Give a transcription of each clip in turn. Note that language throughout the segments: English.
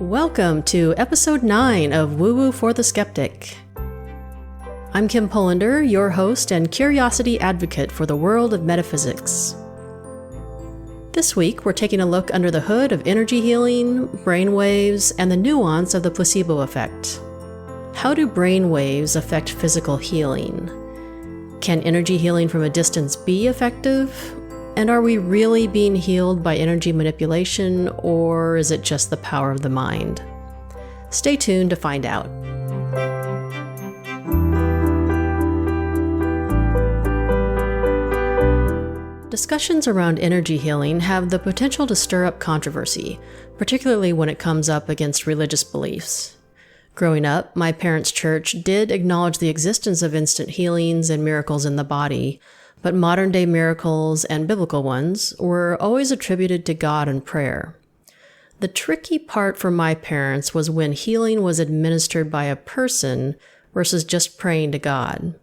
Welcome to episode 9 of WooWoo for the Skeptic. I'm Kim Polinder, your host and curiosity advocate for the world of metaphysics. This week, we're taking a look under the hood of energy healing, brainwaves, and the nuance of the placebo effect. How do brainwaves affect physical healing? Can energy healing from a distance be effective? And are we really being healed by energy manipulation, or is it just the power of the mind? Stay tuned to find out. Discussions around energy healing have the potential to stir up controversy, particularly when it comes up against religious beliefs. Growing up, my parents' church did acknowledge the existence of instant healings and miracles in the body, but modern-day miracles and biblical ones were always attributed to God and prayer. The tricky part for my parents was when healing was administered by a person versus just praying to God.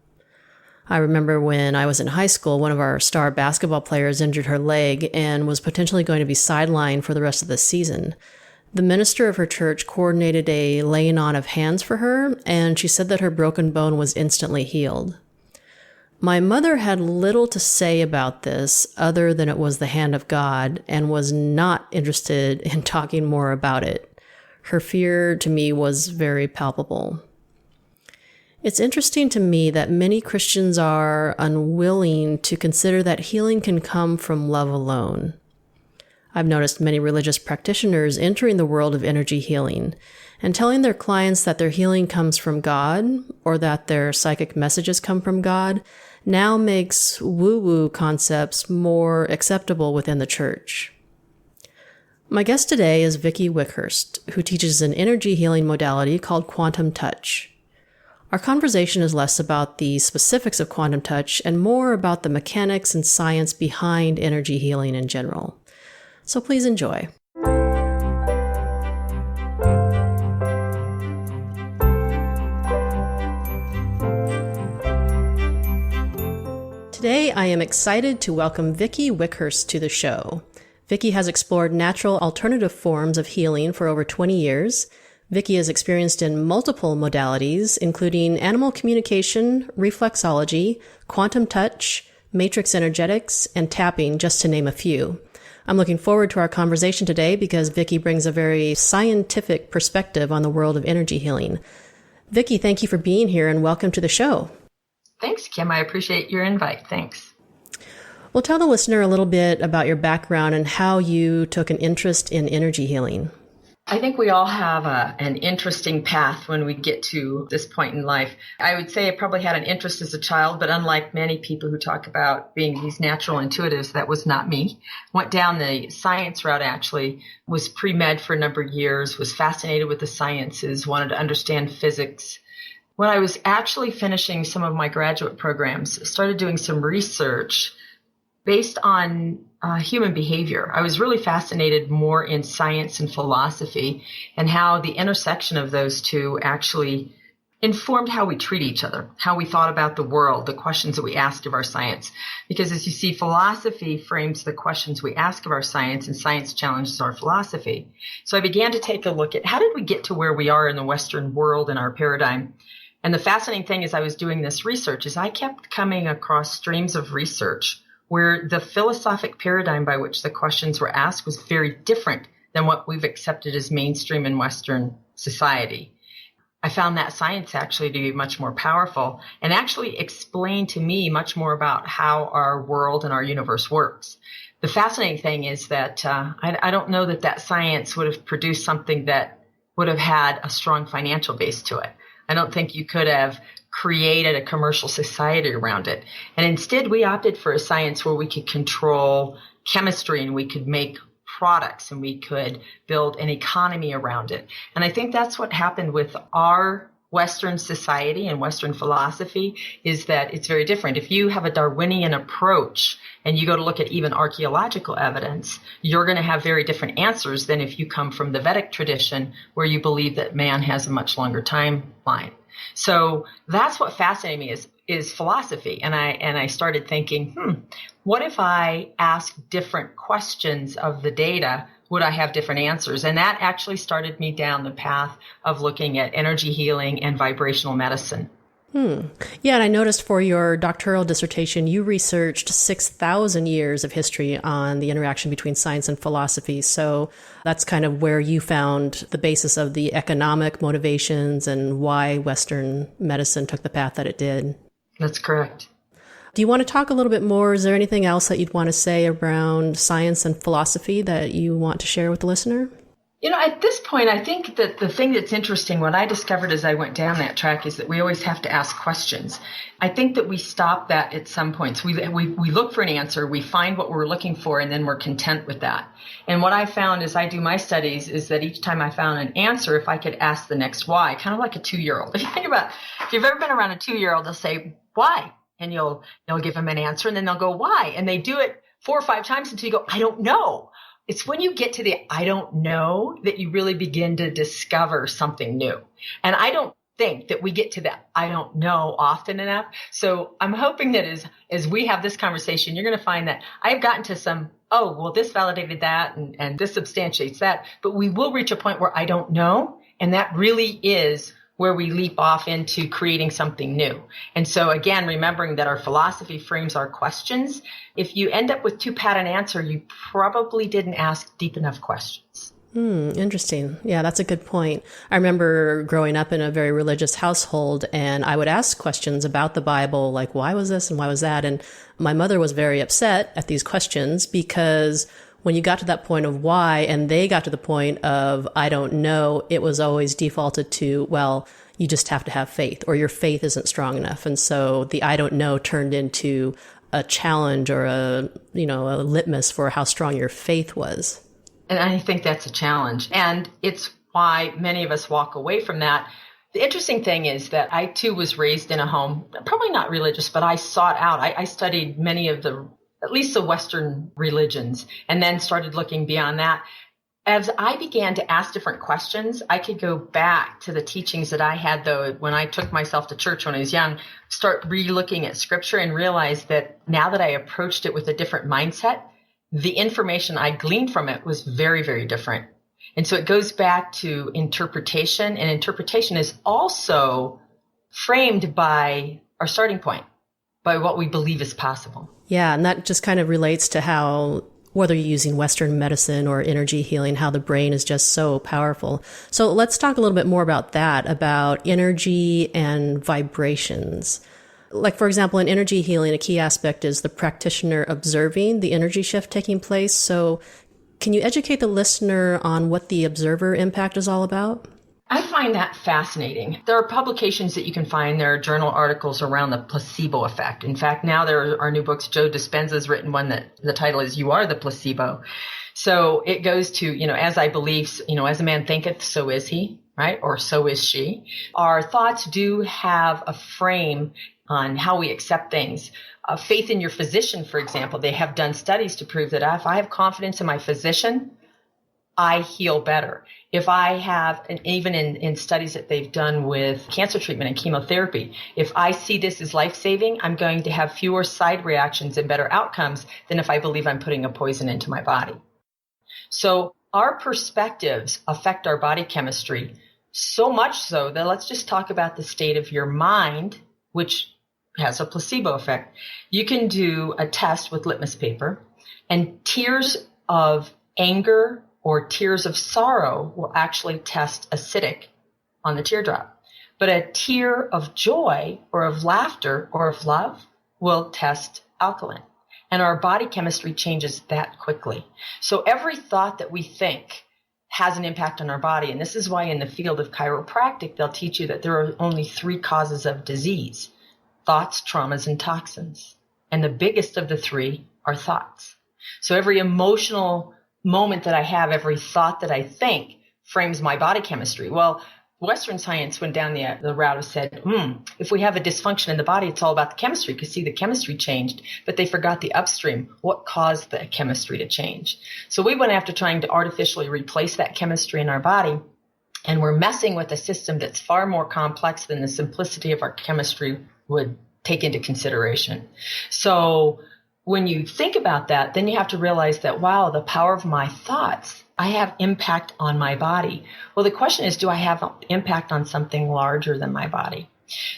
I remember when I was in high school, one of our star basketball players injured her leg and was potentially going to be sidelined for the rest of the season. The minister of her church coordinated a laying on of hands for her, and she said that her broken bone was instantly healed. My mother had little to say about this other than it was the hand of God and was not interested in talking more about it. Her fear to me was very palpable. It's interesting to me that many Christians are unwilling to consider that healing can come from love alone. I've noticed many religious practitioners entering the world of energy healing and telling their clients that their healing comes from God or that their psychic messages come from God now makes woo-woo concepts more acceptable within the church. My guest today is Vickie Wickhorst, who teaches an energy healing modality called quantum touch. Our conversation is less about the specifics of quantum touch and more about the mechanics and science behind energy healing in general. So please enjoy. Today, I am excited to welcome Vickie Wickhorst to the show. Vickie has explored natural alternative forms of healing for over 20 years. Vickie is experienced in multiple modalities, including animal communication, reflexology, quantum touch, matrix energetics, and tapping, just to name a few. I'm looking forward to our conversation today because Vickie brings a very scientific perspective on the world of energy healing. Vickie, thank you for being here and welcome to the show. Thanks, Kim. I appreciate your invite. Thanks. Well, tell the listener a little bit about your background and how you took an interest in energy healing. I think we all have an interesting path when we get to this point in life. I would say I probably had an interest as a child, but unlike many people who talk about being these natural intuitives, that was not me. Went down the science route, actually, was pre-med for a number of years, was fascinated with the sciences, wanted to understand physics. When I was actually finishing some of my graduate programs, started doing some research based on human behavior. I was really fascinated more in science and philosophy and how the intersection of those two actually informed how we treat each other, how we thought about the world, the questions that we asked of our science. Because as you see, philosophy frames the questions we ask of our science, and science challenges our philosophy. So I began to take a look at how did we get to where we are in the Western world and our paradigm. And the fascinating thing as I was doing this research is I kept coming across streams of research where the philosophic paradigm by which the questions were asked was very different than what we've accepted as mainstream in Western society. I found that science actually to be much more powerful and actually explained to me much more about how our world and our universe works. The fascinating thing is that I don't know that science would have produced something that would have had a strong financial base to it. I don't think you could have created a commercial society around it. And instead, we opted for a science where we could control chemistry and we could make products and we could build an economy around it. And I think that's what happened with our Western society and Western philosophy is that it's very different. If you have a Darwinian approach and you go to look at even archaeological evidence, you're going to have very different answers than if you come from the Vedic tradition where you believe that man has a much longer timeline. So that's what fascinated me is philosophy. And I started thinking, what if I ask different questions of the data would I have different answers? And that actually started me down the path of looking at energy healing and vibrational medicine. Yeah, and I noticed for your doctoral dissertation, you researched 6,000 years of history on the interaction between science and philosophy. So that's kind of where you found the basis of the economic motivations and why Western medicine took the path that it did. That's correct. Do you want to talk a little bit more? Is there anything else that you'd want to say around science and philosophy that you want to share with the listener? At this point, I think that the thing that's interesting, what I discovered as I went down that track, is that we always have to ask questions. I think that we stop that at some points. We look for an answer, we find what we're looking for, and then we're content with that. And what I found as I do my studies is that each time I found an answer, if I could ask the next why, kind of like a 2-year-old. If you think about, if you've ever been around a 2-year-old, they'll say, why? And you'll give them an answer, and then they'll go, why? And they do it 4 or 5 times until you go, I don't know. It's when you get to the I don't know that you really begin to discover something new. And I don't think that we get to that I don't know often enough. So I'm hoping that as we have this conversation, you're going to find that I've gotten to some, oh, well, this validated that and this substantiates that. But we will reach a point where I don't know. And that really is where we leap off into creating something new. And so again, remembering that our philosophy frames our questions. If you end up with too pat an answer, you probably didn't ask deep enough questions. Interesting. Yeah, that's a good point. I remember growing up in a very religious household, and I would ask questions about the Bible, like, why was this and why was that? And my mother was very upset at these questions because when you got to that point of why, and they got to the point of I don't know, it was always defaulted to, well, you just have to have faith, or your faith isn't strong enough. And so the I don't know turned into a challenge or a litmus for how strong your faith was. And I think that's a challenge. And it's why many of us walk away from that. The interesting thing is that I too was raised in a home, probably not religious, but I sought out, I studied many of at least the Western religions, and then started looking beyond that. As I began to ask different questions, I could go back to the teachings that I had, though, when I took myself to church when I was young, start re-looking at scripture and realize that now that I approached it with a different mindset, the information I gleaned from it was very, very different. And so it goes back to interpretation, and interpretation is also framed by our starting point, by what we believe is possible. Yeah, and that just kind of relates to how, whether you're using Western medicine or energy healing, how the brain is just so powerful. So let's talk a little bit more about that, about energy and vibrations. Like, for example, in energy healing, a key aspect is the practitioner observing the energy shift taking place. So can you educate the listener on what the observer impact is all about? I find that fascinating. There are publications that you can find. There are journal articles around the placebo effect. In fact, now there are new books. Joe Dispenza's written one that the title is You Are the Placebo. So it goes to, as I believe, as a man thinketh, so is he, right? Or so is she. Our thoughts do have a frame on how we accept things. Faith in your physician, for example, they have done studies to prove that if I have confidence in my physician, I heal better. If I have, and even in studies that they've done with cancer treatment and chemotherapy, if I see this as life-saving, I'm going to have fewer side reactions and better outcomes than if I believe I'm putting a poison into my body. So our perspectives affect our body chemistry so much so that let's just talk about the state of your mind, which has a placebo effect. You can do a test with litmus paper, and tears of anger or tears of sorrow will actually test acidic on the teardrop. But a tear of joy or of laughter or of love will test alkaline. And our body chemistry changes that quickly. So every thought that we think has an impact on our body. And this is why in the field of chiropractic, they'll teach you that there are only 3 causes of disease: thoughts, traumas, and toxins. And the biggest of the 3 are thoughts. So every emotional moment that I have, every thought that I think frames my body chemistry. Well, Western science went down the route of said, if we have a dysfunction in the body, it's all about the chemistry, because see, the chemistry changed, but they forgot the upstream. What caused the chemistry to change? So we went after trying to artificially replace that chemistry in our body, and we're messing with a system that's far more complex than the simplicity of our chemistry would take into consideration. So when you think about that, then you have to realize that, wow, the power of my thoughts, I have impact on my body. Well, the question is, do I have impact on something larger than my body?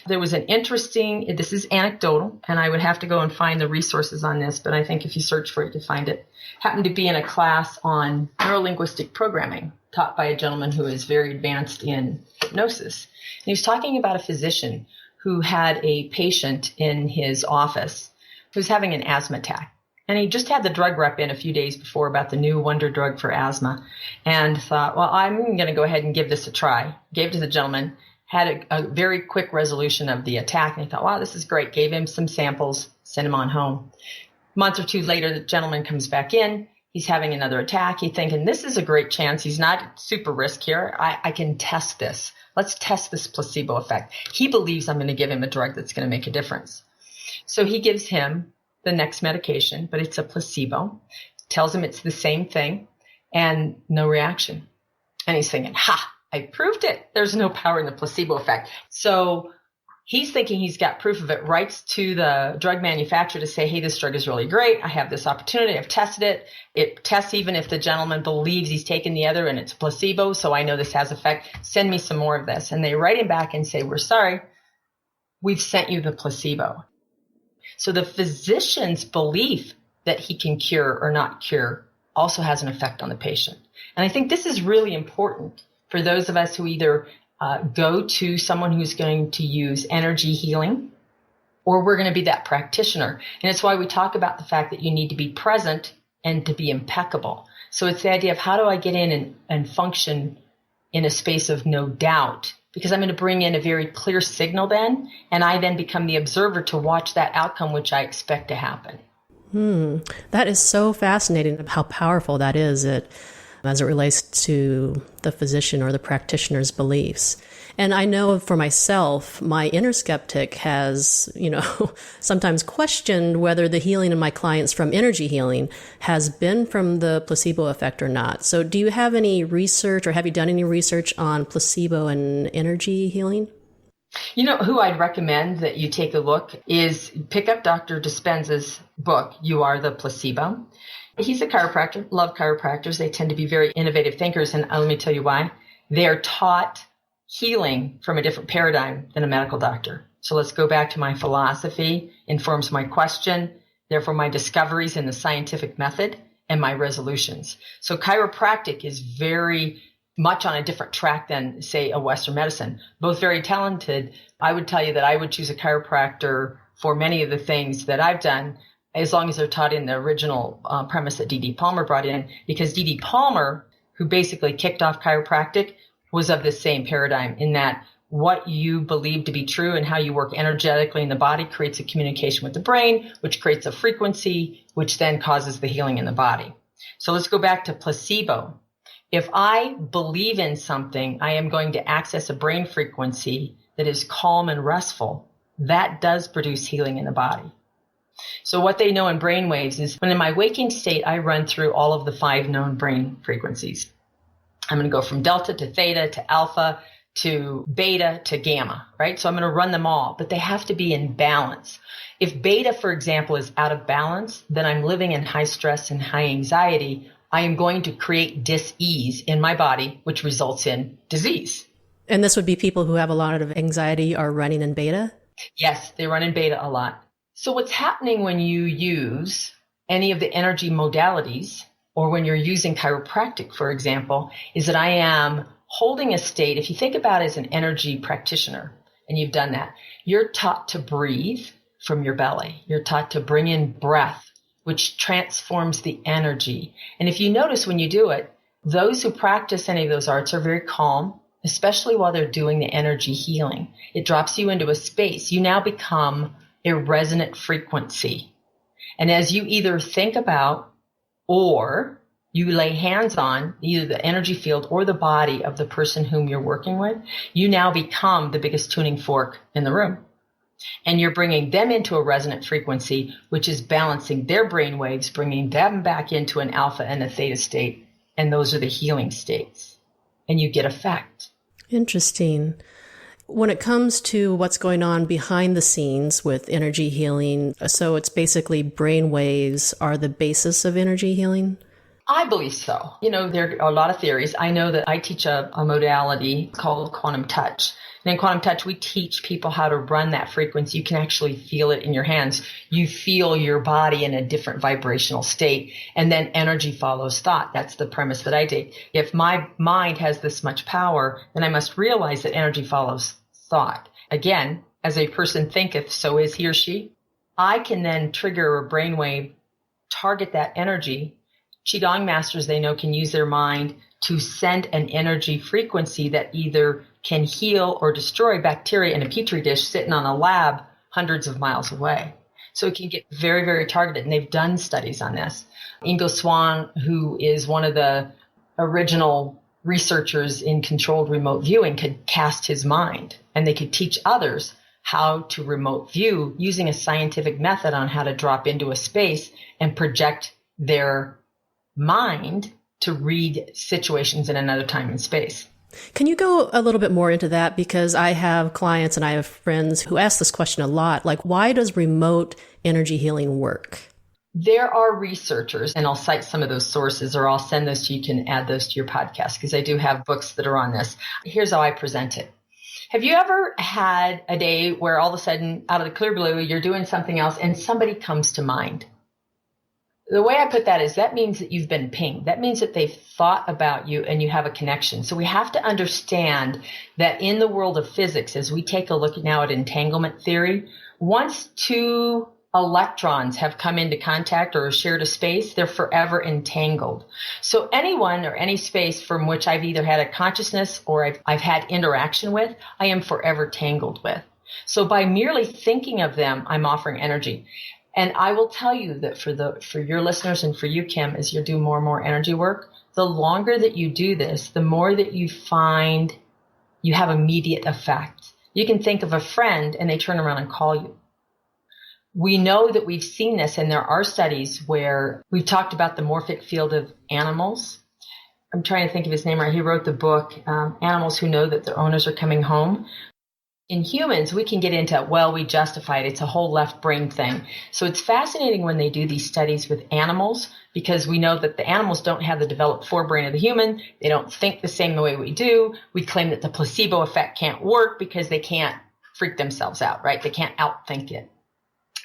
There was an interesting, this is anecdotal, and I would have to go and find the resources on this, but I think if you search for it, you find it. Happened to be in a class on neurolinguistic programming taught by a gentleman who is very advanced in hypnosis. And he was talking about a physician who had a patient in his office who was having an asthma attack. And he just had the drug rep in a few days before about the new wonder drug for asthma and thought, well, I'm going to go ahead and give this a try. Gave it to the gentleman, had a very quick resolution of the attack. And he thought, wow, this is great. Gave him some samples, sent him on home. A month or two later, the gentleman comes back in. He's having another attack. He's thinking, this is a great chance. He's not super risk here. I can test this. Let's test this placebo effect. He believes I'm going to give him a drug that's going to make a difference. So he gives him the next medication, but it's a placebo. Tells him it's the same thing and no reaction. And he's thinking, I proved it. There's no power in the placebo effect. So he's thinking he's got proof of it, writes to the drug manufacturer to say, hey, this drug is really great. I have this opportunity. I've tested it. It tests even if the gentleman believes he's taken the other and it's placebo. So I know this has effect. Send me some more of this. And they write him back and say, we're sorry. We've sent you the placebo. So the physician's belief that he can cure or not cure also has an effect on the patient. And I think this is really important for those of us who either go to someone who's going to use energy healing, or we're going to be that practitioner. And it's why we talk about the fact that you need to be present and to be impeccable. So it's the idea of how do I get in and function in a space of no doubt, because I'm going to bring in a very clear signal then, and I then become the observer to watch that outcome, which I expect to happen. That is so fascinating how powerful that is as it relates to the physician or the practitioner's beliefs. And I know for myself, my inner skeptic has, sometimes questioned whether the healing of my clients from energy healing has been from the placebo effect or not. So do you have any research or have you done any research on placebo and energy healing? Who I'd recommend that you take a look is pick up Dr. Dispenza's book, You Are the Placebo. He's a chiropractor, love chiropractors. They tend to be very innovative thinkers. And let me tell you why. They are taught healing from a different paradigm than a medical doctor. So let's go back to my philosophy, informs my question, therefore my discoveries in the scientific method and my resolutions. So chiropractic is very much on a different track than, say, a Western medicine. Both very talented. I would tell you that I would choose a chiropractor for many of the things that I've done, as long as they're taught in the original premise that D.D. Palmer brought in, because D.D. Palmer, who basically kicked off chiropractic, was of the same paradigm in that what you believe to be true and how you work energetically in the body creates a communication with the brain, which creates a frequency, which then causes the healing in the body. So let's go back to placebo. If I believe in something, I am going to access a brain frequency that is calm and restful. That does produce healing in the body. So what they know in brain waves is when in my waking state, I run through all of the 5 known brain frequencies. I'm going to go from delta to theta to alpha to beta to gamma, right? So I'm going to run them all, but they have to be in balance. If beta, for example, is out of balance, then I'm living in high stress and high anxiety. I am going to create dis-ease in my body, which results in disease. And this would be people who have a lot of anxiety are running in beta? Yes, they run in beta a lot. So what's happening when you use any of the energy modalities, or when you're using chiropractic, for example, is that I am holding a state. If you think about it as an energy practitioner, and you've done that, you're taught to breathe from your belly. You're taught to bring in breath, which transforms the energy. And if you notice when you do it, those who practice any of those arts are very calm, especially while they're doing the energy healing. It drops you into a space. You now become a resonant frequency. And as you either think about or you lay hands on either the energy field or the body of the person whom you're working with, you now become the biggest tuning fork in the room. And you're bringing them into a resonant frequency, which is balancing their brain waves, bringing them back into an alpha and a theta state. And those are the healing states. And you get effect. Interesting. when it comes to what's going on behind the scenes with energy healing, so it's basically brain waves are the basis of energy healing? I believe so. There are a lot of theories. I know that I teach a modality called quantum touch. And in quantum touch, we teach people how to run that frequency. You can actually feel it in your hands. You feel your body in a different vibrational state, and then energy follows thought. That's the premise that I take. If my mind has this much power, then I must realize that energy follows thought. Again, as a person thinketh, so is he or she. I can then trigger a brainwave, target that energy. Qigong masters, they know, can use their mind to send an energy frequency that either can heal or destroy bacteria in a petri dish sitting on a lab hundreds of miles away. So it can get very, very targeted. And they've done studies on this. Ingo Swann, who is one of the original researchers in controlled remote viewing, could cast his mind, and they could teach others how to remote view using a scientific method on how to drop into a space and project their mind to read situations in another time and space. Can you go a little bit more into that? Because I have clients and I have friends who ask this question a lot, like, why does remote energy healing work? There are researchers, and I'll cite some of those sources, or I'll send those to you. You can add those to your podcast, because I do have books that are on this. Here's how I present it. Have you ever had a day where all of a sudden, out of the clear blue, you're doing something else and somebody comes to mind? The way I put that is that means that you've been pinged. That means that they've thought about you and you have a connection. So we have to understand that in the world of physics, as we take a look now at entanglement theory, once two electrons have come into contact or shared a space, they're forever entangled. So anyone or any space from which I've either had a consciousness or I've had interaction with, I am forever tangled with. So by merely thinking of them, I'm offering energy. And I will tell you that for your listeners and for you, Kim, as you do more and more energy work, the longer that you do this, the more that you find you have immediate effect. You can think of a friend and they turn around and call you. We know that we've seen this, and there are studies where we've talked about the morphic field of animals. I'm trying to think of his name right. He wrote the book, Animals Who Know That Their Owners Are Coming Home. In humans, we can get into, well, we justify it. It's a whole left brain thing. So it's fascinating when they do these studies with animals, because we know that the animals don't have the developed forebrain of the human. They don't think the same way we do. We claim that the placebo effect can't work because they can't freak themselves out, right? They can't outthink it.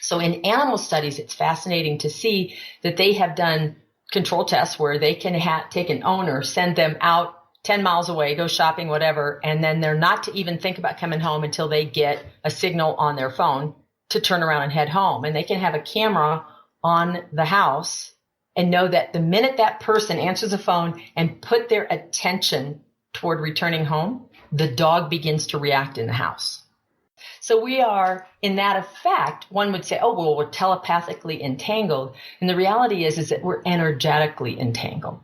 So in animal studies, it's fascinating to see that they have done control tests where they can take an owner, send them out 10 miles away, go shopping, whatever, and then they're not to even think about coming home until they get a signal on their phone to turn around and head home. And they can have a camera on the house and know that the minute that person answers the phone and put their attention toward returning home, the dog begins to react in the house. So we are, in that effect, one would say, oh, well, we're telepathically entangled. And the reality is that we're energetically entangled.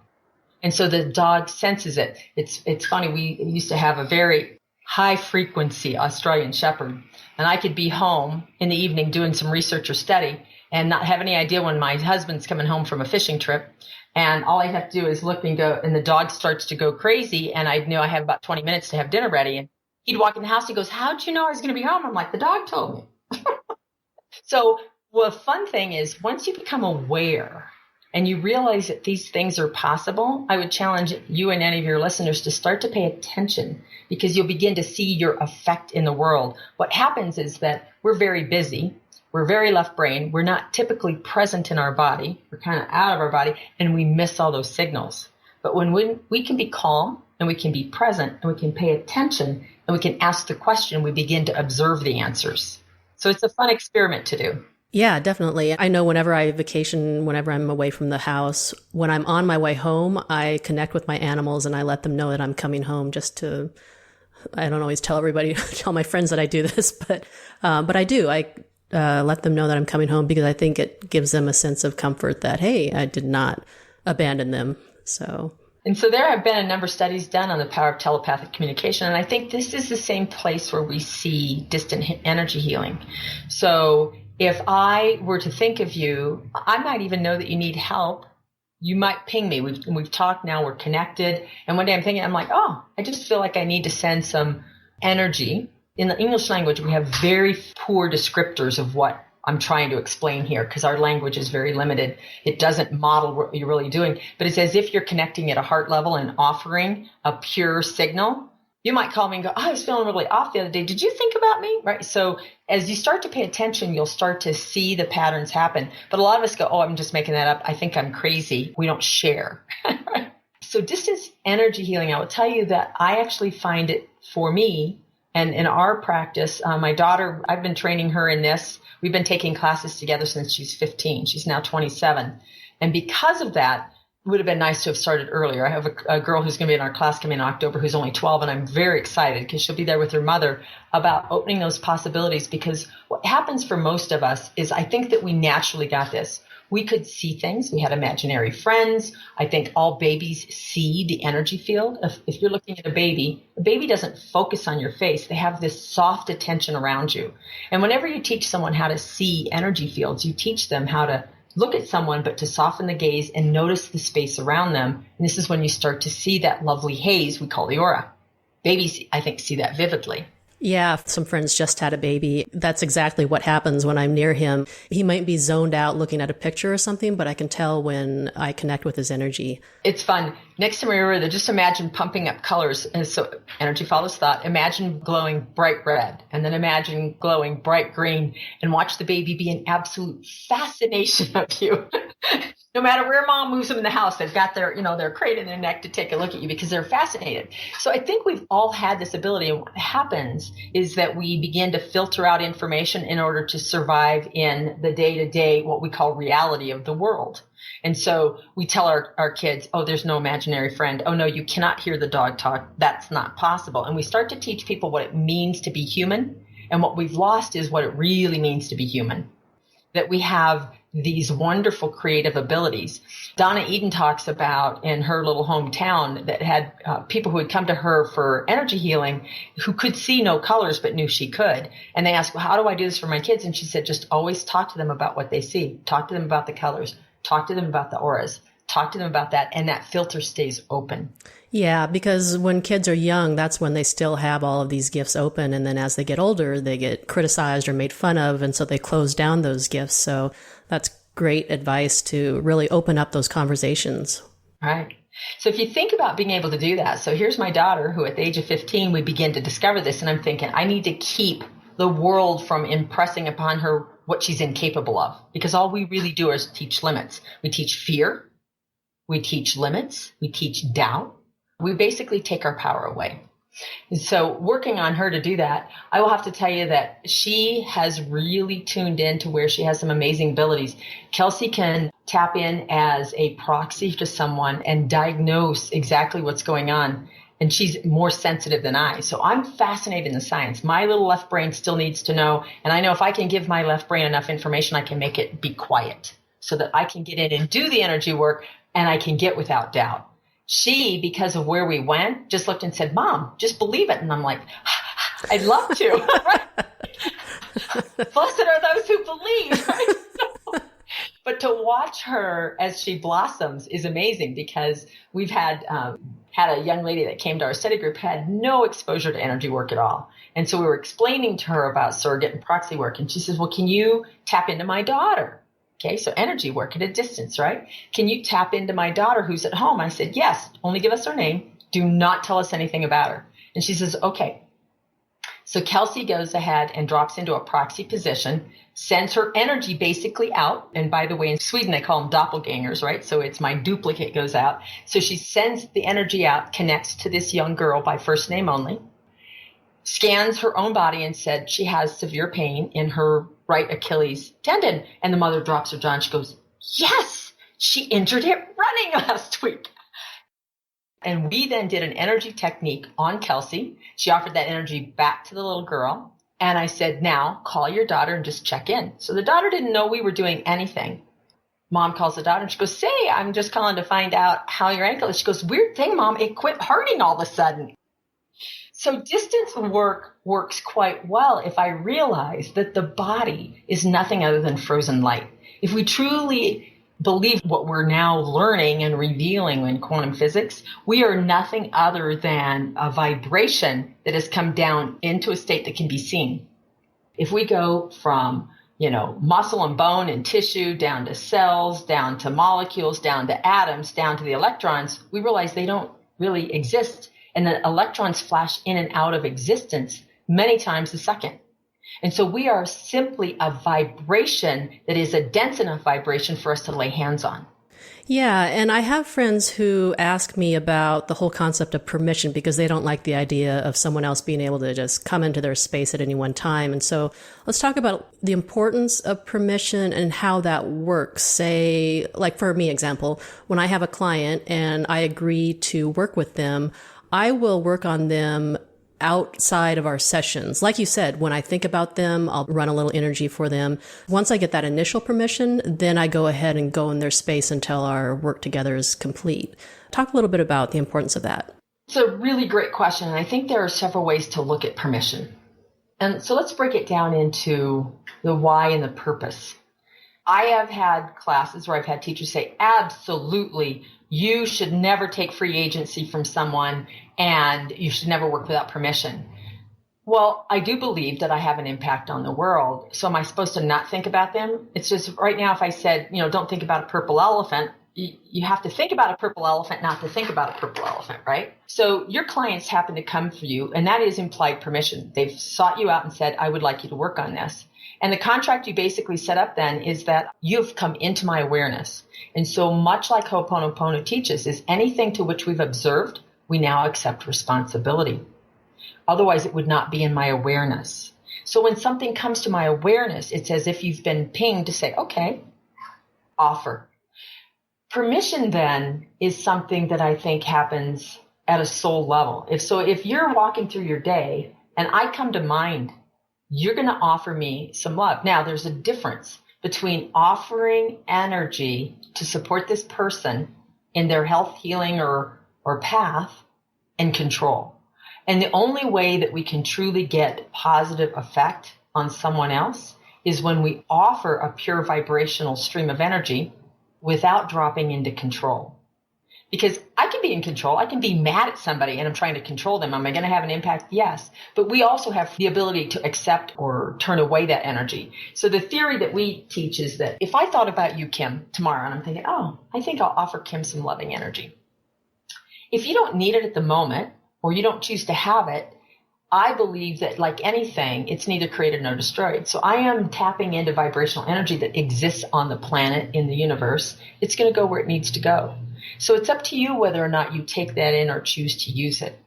And so the dog senses it. It's funny. We used to have a very high frequency Australian Shepherd, and I could be home in the evening doing some research or study and not have any idea when my husband's coming home from a fishing trip. And all I have to do is look and go, and the dog starts to go crazy. And I know I have about 20 minutes to have dinner ready. And he'd walk in the house. He goes, how'd you know I was going to be home? I'm like, the dog told me. So the fun thing is, once you become aware and you realize that these things are possible, I would challenge you and any of your listeners to start to pay attention, because you'll begin to see your effect in the world. What happens is that we're very busy. We're very left brain. We're not typically present in our body. We're kind of out of our body, and we miss all those signals. But when we can be calm and we can be present and we can pay attention and we can ask the question, we begin to observe the answers. So it's a fun experiment to do. Yeah, definitely. I know whenever I vacation, whenever I'm away from the house, when I'm on my way home, I connect with my animals and I let them know that I'm coming home, just to, I don't always tell everybody, tell my friends that I do this, but I do. I let them know that I'm coming home, because I think it gives them a sense of comfort that, hey, I did not abandon them. And so there have been a number of studies done on the power of telepathic communication. And I think this is the same place where we see distant energy healing. So if I were to think of you, I might even know that you need help. You might ping me. We've talked now, we're connected. And one day I'm like, oh, I just feel like I need to send some energy In the English language, we have very poor descriptors of what I'm trying to explain here because our language is very limited. It doesn't model what you're really doing, but it's as if you're connecting at a heart level and offering a pure signal. You might call me and go, I was feeling really off the other day. Did you think about me? Right. So as you start to pay attention, you'll start to see the patterns happen. But a lot of us go, oh, I'm just making that up. I think I'm crazy. We don't share. So distance energy healing, I will tell you that I actually find it for me and in our practice, my daughter, I've been training her in this. We've been taking classes together since she's 15. She's now 27. And because of that, it would have been nice to have started earlier. I have a girl who's going to be in our class coming in October who's only 12, and I'm very excited because she'll be there with her mother about opening those possibilities, because what happens for most of us is I think that we naturally got this. We could see things. We had imaginary friends. I think all babies see the energy field. If you're looking at a baby doesn't focus on your face. They have this soft attention around you. And whenever you teach someone how to see energy fields, you teach them how to look at someone, but to soften the gaze and notice the space around them. And this is when you start to see that lovely haze we call the aura. Babies, I think, see that vividly. Yeah, some friends just had a baby. That's exactly what happens when I'm near him. He might be zoned out looking at a picture or something, but I can tell when I connect with his energy. It's fun. Next time you're there, just imagine pumping up colors. And so energy follows thought. Imagine glowing bright red, and then imagine glowing bright green, and watch the baby be in absolute fascination of you. No matter where mom moves them in the house, they've got their crate in their neck to take a look at you because they're fascinated. So I think we've all had this ability. And what happens is that we begin to filter out information in order to survive in the day-to-day, what we call reality of the world. And so we tell our kids, oh, there's no imaginary friend. Oh, no, you cannot hear the dog talk. That's not possible. And we start to teach people what it means to be human. And what we've lost is what it really means to be human. That we have these wonderful creative abilities. Donna Eden talks about in her little hometown that had people who had come to her for energy healing who could see no colors but knew she could. And they asked, well, how do I do this for my kids? And she said, just always talk to them about what they see. Talk to them about the colors. Talk to them about the auras. Talk to them about that. And that filter stays open. Yeah, because when kids are young, that's when they still have all of these gifts open. And then as they get older, they get criticized or made fun of. And so they close down those gifts. So that's great advice to really open up those conversations. Right. So if you think about being able to do that, so here's my daughter who at the age of 15, we begin to discover this. And I'm thinking, I need to keep the world from impressing upon her what she's incapable of, because all we really do is teach limits. We teach fear. We teach limits. We teach doubt. We basically take our power away. And so working on her to do that, I will have to tell you that she has really tuned in to where she has some amazing abilities. Kelsey can tap in as a proxy to someone and diagnose exactly what's going on. And she's more sensitive than I. So I'm fascinated in the science. My little left brain still needs to know. And I know if I can give my left brain enough information, I can make it be quiet so that I can get in and do the energy work and I can get without doubt. She, because of where we went, just looked and said, Mom, just believe it. And I'm like, I'd love to. Blessed are those who believe. Right? But to watch her as she blossoms is amazing, because we've had a young lady that came to our study group, had no exposure to energy work at all. And so we were explaining to her about surrogate and proxy work. And she says, well, can you tap into my daughter? Okay, so energy work at a distance, right? Can you tap into my daughter who's at home? I said, yes, only give us her name. Do not tell us anything about her. And she says, okay. So Kelsey goes ahead and drops into a proxy position, sends her energy basically out. And by the way, in Sweden, they call them doppelgangers, right? So it's my duplicate goes out. So she sends the energy out, connects to this young girl by first name only, scans her own body and said she has severe pain in her right Achilles tendon. And the mother drops her jaw and she goes, yes, she injured it running last week. And we then did an energy technique on Kelsey. She offered that energy back to the little girl. And I said, now call your daughter and just check in. So the daughter didn't know we were doing anything. Mom calls the daughter and she goes, say, I'm just calling to find out how your ankle is. She goes, weird thing, Mom, it quit hurting all of a sudden. So distance work works quite well if I realize that the body is nothing other than frozen light. If we truly believe what we're now learning and revealing in quantum physics, we are nothing other than a vibration that has come down into a state that can be seen. If we go from, muscle and bone and tissue down to cells, down to molecules, down to atoms, down to the electrons, we realize they don't really exist. And the electrons flash in and out of existence many times a second. And so we are simply a vibration that is a dense enough vibration for us to lay hands on. Yeah, and I have friends who ask me about the whole concept of permission because they don't like the idea of someone else being able to just come into their space at any one time. And so let's talk about the importance of permission and how that works. Say, like for me, example, when I have a client and I agree to work with them, I will work on them outside of our sessions. Like you said, when I think about them, I'll run a little energy for them. Once I get that initial permission, then I go ahead and go in their space until our work together is complete. Talk a little bit about the importance of that. It's a really great question. And I think there are several ways to look at permission. And so let's break it down into the why and the purpose. I have had classes where I've had teachers say, absolutely, you should never take free agency from someone and you should never work without permission. Well, I do believe that I have an impact on the world. So am I supposed to not think about them? It's just right now, if I said, don't think about a purple elephant, you have to think about a purple elephant, not to think about a purple elephant, right? So your clients happen to come for you, and that is implied permission. They've sought you out and said, I would like you to work on this. And the contract you basically set up then is that you've come into my awareness. And so much like Ho'oponopono teaches is anything to which we've observed, we now accept responsibility. Otherwise, it would not be in my awareness. So when something comes to my awareness, it's as if you've been pinged to say, okay, offer. Permission then is something that I think happens at a soul level. If you're walking through your day and I come to mind, you're going to offer me some love. Now, there's a difference between offering energy to support this person in their health, healing, or path and control. And the only way that we can truly get positive effect on someone else is when we offer a pure vibrational stream of energy without dropping into control. Because I can be in control. I can be mad at somebody and I'm trying to control them. Am I going to have an impact? Yes. But we also have the ability to accept or turn away that energy. So the theory that we teach is that if I thought about you, Kim, tomorrow, and I'm thinking, I think I'll offer Kim some loving energy. If you don't need it at the moment or you don't choose to have it, I believe that like anything, it's neither created nor destroyed. So I am tapping into vibrational energy that exists on the planet, in the universe. It's going to go where it needs to go. So it's up to you whether or not you take that in or choose to use it.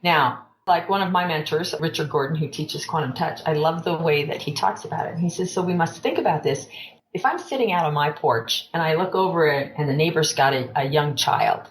Now, like one of my mentors, Richard Gordon, who teaches quantum touch, I love the way that he talks about it. He says, so we must think about this. If I'm sitting out on my porch and I look over it and the neighbor's got a young child,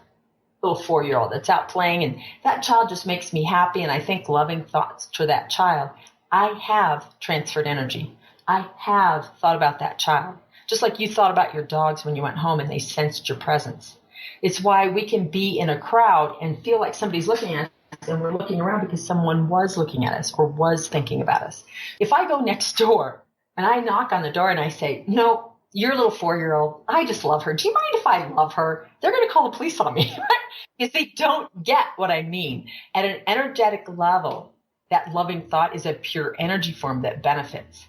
little 4-year-old that's out playing, and that child just makes me happy, and I think loving thoughts to that child, I have transferred energy. I have thought about that child, just like you thought about your dogs when you went home and they sensed your presence. It's why we can be in a crowd and feel like somebody's looking at us, and we're looking around because someone was looking at us or was thinking about us. If I go next door and I knock on the door and I say, no, you're a little 4-year-old, I just love her. Do you mind if I love her? They're going to call the police on me, right? Because they don't get what I mean. At an energetic level, that loving thought is a pure energy form that benefits.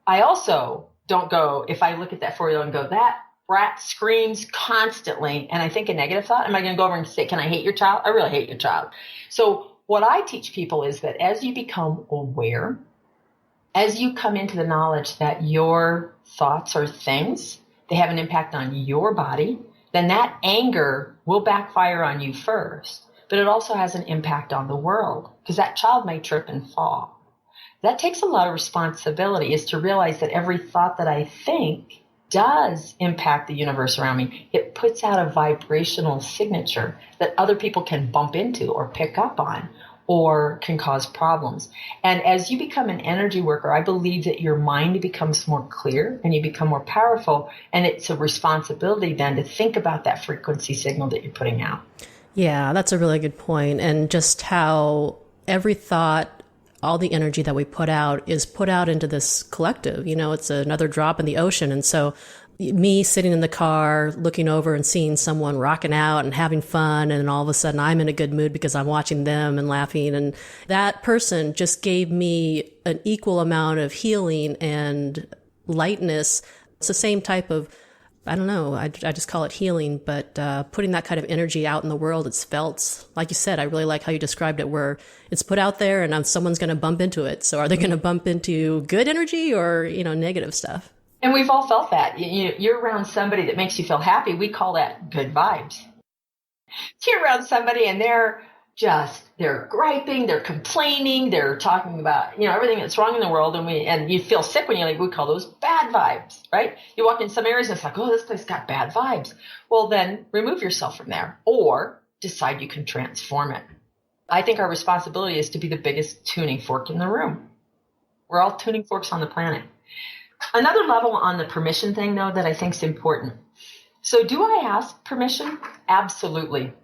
I also don't go, if I look at that 4-year-old and go, that brat screams constantly, and I think a negative thought, am I going to go over and say, can I hate your child? I really hate your child. So what I teach people is that as you become aware, as you come into the knowledge that your thoughts are things, they have an impact on your body, then that anger will backfire on you first. But it also has an impact on the world because that child may trip and fall. That takes a lot of responsibility, is to realize that every thought that I think does impact the universe around me. It puts out a vibrational signature that other people can bump into or pick up on, or can cause problems. And as you become an energy worker, I believe that your mind becomes more clear and you become more powerful. And it's a responsibility then to think about that frequency signal that you're putting out. Yeah, that's a really good point. And just how every thought, all the energy that we put out is put out into this collective. You know, it's another drop in the ocean. And so me sitting in the car, looking over and seeing someone rocking out and having fun. And then all of a sudden I'm in a good mood because I'm watching them and laughing. And that person just gave me an equal amount of healing and lightness. It's the same type of, I don't know, I just call it healing, but putting that kind of energy out in the world, it's felt, like you said, I really like how you described it, where it's put out there and someone's going to bump into it. So are they going to bump into good energy or, negative stuff? And we've all felt that. You're around somebody that makes you feel happy. We call that good vibes. You're around somebody and they're griping, they're complaining, they're talking about, everything that's wrong in the world. And you feel sick when we call those bad vibes, right? You walk in some areas and it's like, oh, this place got bad vibes. Well, then remove yourself from there or decide you can transform it. I think our responsibility is to be the biggest tuning fork in the room. We're all tuning forks on the planet. Another level on the permission thing, though, that I think is important. So do I ask permission? Absolutely.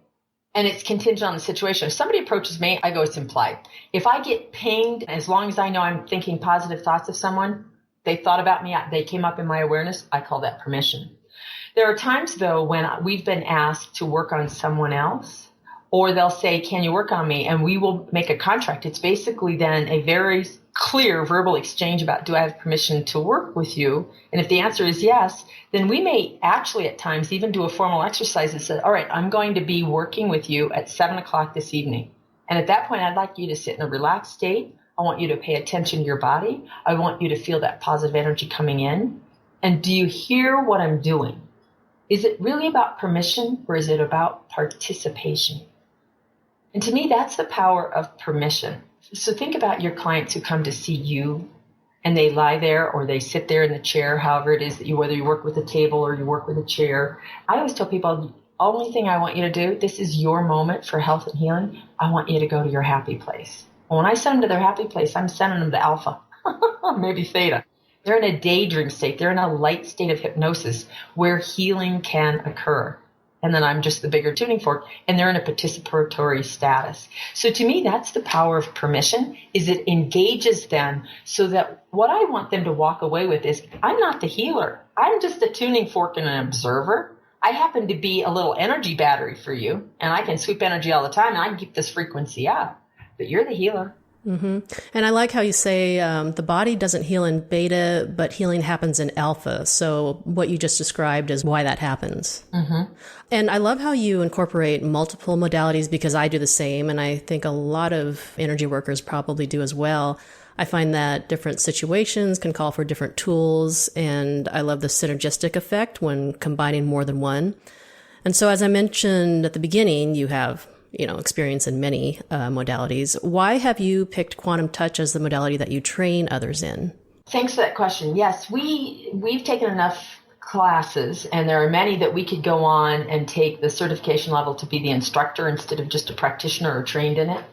And it's contingent on the situation. If somebody approaches me, I go, it's implied. If I get pinged, as long as I know I'm thinking positive thoughts of someone, they thought about me, they came up in my awareness, I call that permission. There are times, though, when we've been asked to work on someone else, or they'll say, can you work on me? And we will make a contract. It's basically then a very clear verbal exchange about, do I have permission to work with you? And if the answer is yes, then we may actually at times even do a formal exercise that says, all right, I'm going to be working with you at 7:00 this evening. And at that point, I'd like you to sit in a relaxed state. I want you to pay attention to your body. I want you to feel that positive energy coming in. And do you hear what I'm doing? Is it really about permission or is it about participation? And to me, that's the power of permission. So think about your clients who come to see you and they lie there or they sit there in the chair, however it is that whether you work with a table or you work with a chair. I always tell people, the only thing I want you to do, this is your moment for health and healing. I want you to go to your happy place. And when I send them to their happy place, I'm sending them to alpha, maybe theta. They're in a daydream state. They're in a light state of hypnosis where healing can occur. And then I'm just the bigger tuning fork, and they're in a participatory status. So to me, that's the power of permission, is it engages them so that what I want them to walk away with is, I'm not the healer. I'm just a tuning fork and an observer. I happen to be a little energy battery for you, and I can sweep energy all the time, and I can keep this frequency up. But you're the healer. Mm-hmm. And I like how you say the body doesn't heal in beta, but healing happens in alpha. So what you just described is why that happens. Mm-hmm. And I love how you incorporate multiple modalities because I do the same. And I think a lot of energy workers probably do as well. I find that different situations can call for different tools. And I love the synergistic effect when combining more than one. And so as I mentioned at the beginning, you have experience in many modalities. Why have you picked quantum touch as the modality that you train others in? Thanks for that question. Yes, we've taken enough classes, and there are many that we could go on and take the certification level to be the instructor instead of just a practitioner or trained in it.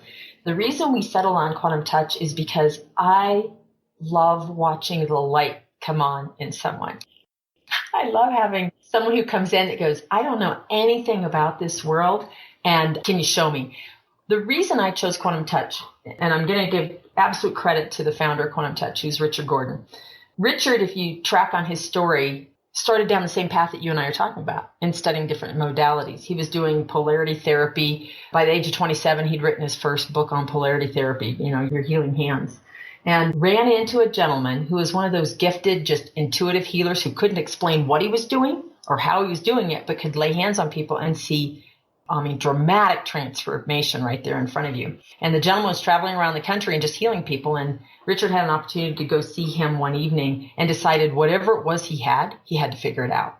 The reason we settled on quantum touch is because I love watching the light come on in someone. I love having someone who comes in that goes, I don't know anything about this world, and can you show me? The reason I chose Quantum Touch, and I'm going to give absolute credit to the founder of Quantum Touch, who's Richard Gordon. Richard, if you track on his story, started down the same path that you and I are talking about in studying different modalities. He was doing polarity therapy. By the age of 27, he'd written his first book on polarity therapy, your healing hands, and ran into a gentleman who was one of those gifted, just intuitive healers who couldn't explain what he was doing or how he was doing it, but could lay hands on people and see dramatic transformation right there in front of you. And the gentleman was traveling around the country and just healing people. And Richard had an opportunity to go see him one evening and decided whatever it was he had to figure it out.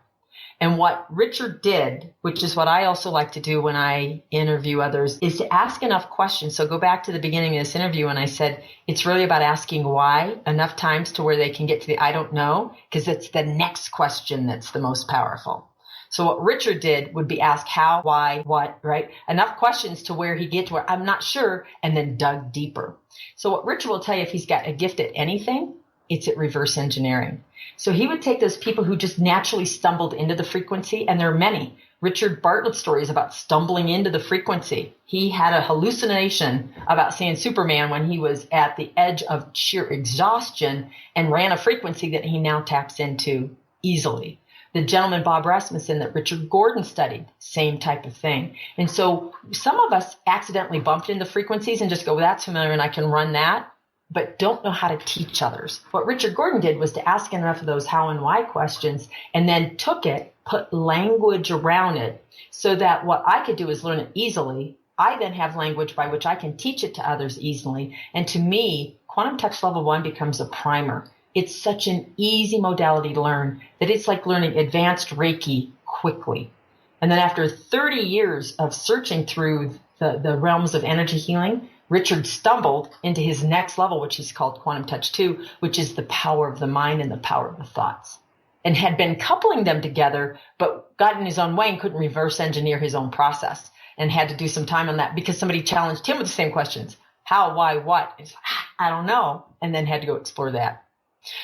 And what Richard did, which is what I also like to do when I interview others, is to ask enough questions. So go back to the beginning of this interview and I said, it's really about asking why enough times to where they can get to the I don't know, because it's the next question that's the most powerful. So what Richard did would be ask how, why, what, right? Enough questions to where he get to where I'm not sure, and then dug deeper. So what Richard will tell you, if he's got a gift at anything, it's at reverse engineering. So he would take those people who just naturally stumbled into the frequency, and there are many. Richard Bartlett's story is about stumbling into the frequency. He had a hallucination about seeing Superman when he was at the edge of sheer exhaustion and ran a frequency that he now taps into easily. The gentleman, Bob Rasmussen, that Richard Gordon studied, same type of thing. And so some of us accidentally bumped into frequencies and just go, well, that's familiar and I can run that, but don't know how to teach others. What Richard Gordon did was to ask enough of those how and why questions and then took it, put language around it so that what I could do is learn it easily. I then have language by which I can teach it to others easily. And to me, Quantum Touch Level 1 becomes a primer. It's such an easy modality to learn that it's like learning advanced Reiki quickly. And then after 30 years of searching through the realms of energy healing, Richard stumbled into his next level, which is called Quantum Touch 2, which is the power of the mind and the power of the thoughts, and had been coupling them together, but got in his own way and couldn't reverse engineer his own process and had to do some time on that because somebody challenged him with the same questions. How, why, what? He's like, I don't know. And then had to go explore that.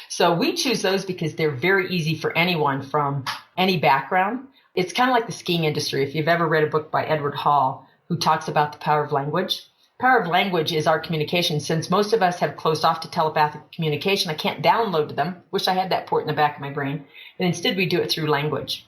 So we choose those because they're very easy for anyone from any background. It's kind of like the skiing industry. If you've ever read a book by Edward Hall, who talks about the power of language. Power of language is our communication. Since most of us have closed off to telepathic communication, I can't download to them. Wish I had that port in the back of my brain. And instead we do it through language.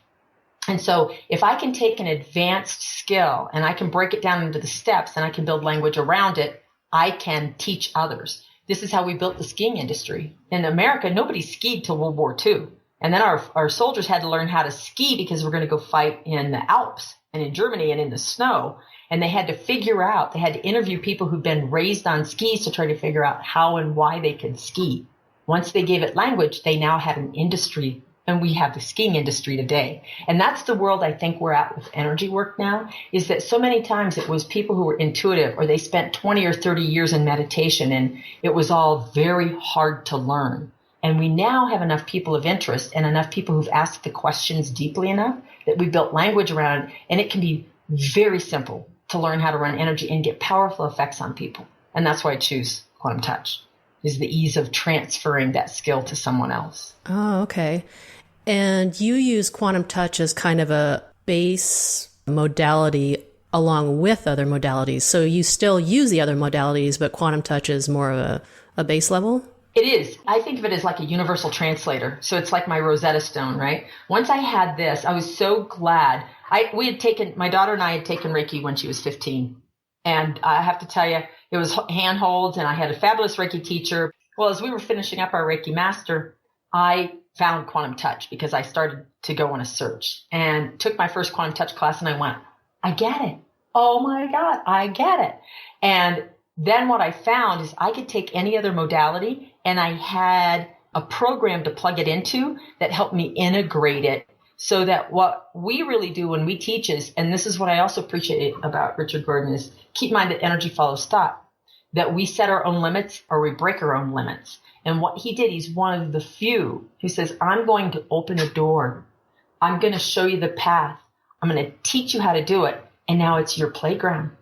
And so if I can take an advanced skill and I can break it down into the steps and I can build language around it, I can teach others. This is how we built the skiing industry. In America, nobody skied till World War II. And then our soldiers had to learn how to ski because we're going to go fight in the Alps and in Germany and in the snow. And they had to figure out, they had to interview people who'd been raised on skis to try to figure out how and why they could ski. Once they gave it language, they now had an industry. And we have the skiing industry today. And that's the world I think we're at with energy work now, is that so many times it was people who were intuitive or they spent 20 or 30 years in meditation and it was all very hard to learn. And we now have enough people of interest and enough people who've asked the questions deeply enough that we built language around it. And it can be very simple to learn how to run energy and get powerful effects on people. And that's why I choose Quantum Touch, is the ease of transferring that skill to someone else. Oh, okay. And you use Quantum Touch as kind of a base modality along with other modalities. So you still use the other modalities, but Quantum Touch is more of a base level? It is. I think of it as like a universal translator. So it's like my Rosetta Stone, right? Once I had this, I was so glad. My daughter and I had taken Reiki when she was 15. And I have to tell you, it was handholds and I had a fabulous Reiki teacher. Well, as we were finishing up our Reiki Master, I found Quantum Touch because I started to go on a search and took my first Quantum Touch class and I went, I get it. Oh my God, I get it. And then what I found is I could take any other modality and I had a program to plug it into that helped me integrate it so that what we really do when we teach is, and this is what I also appreciate about Richard Gordon, is keep in mind that energy follows thought, that we set our own limits or we break our own limits. And what he did, he's one of the few who says, I'm going to open a door. I'm going to show you the path. I'm going to teach you how to do it. And now it's your playground.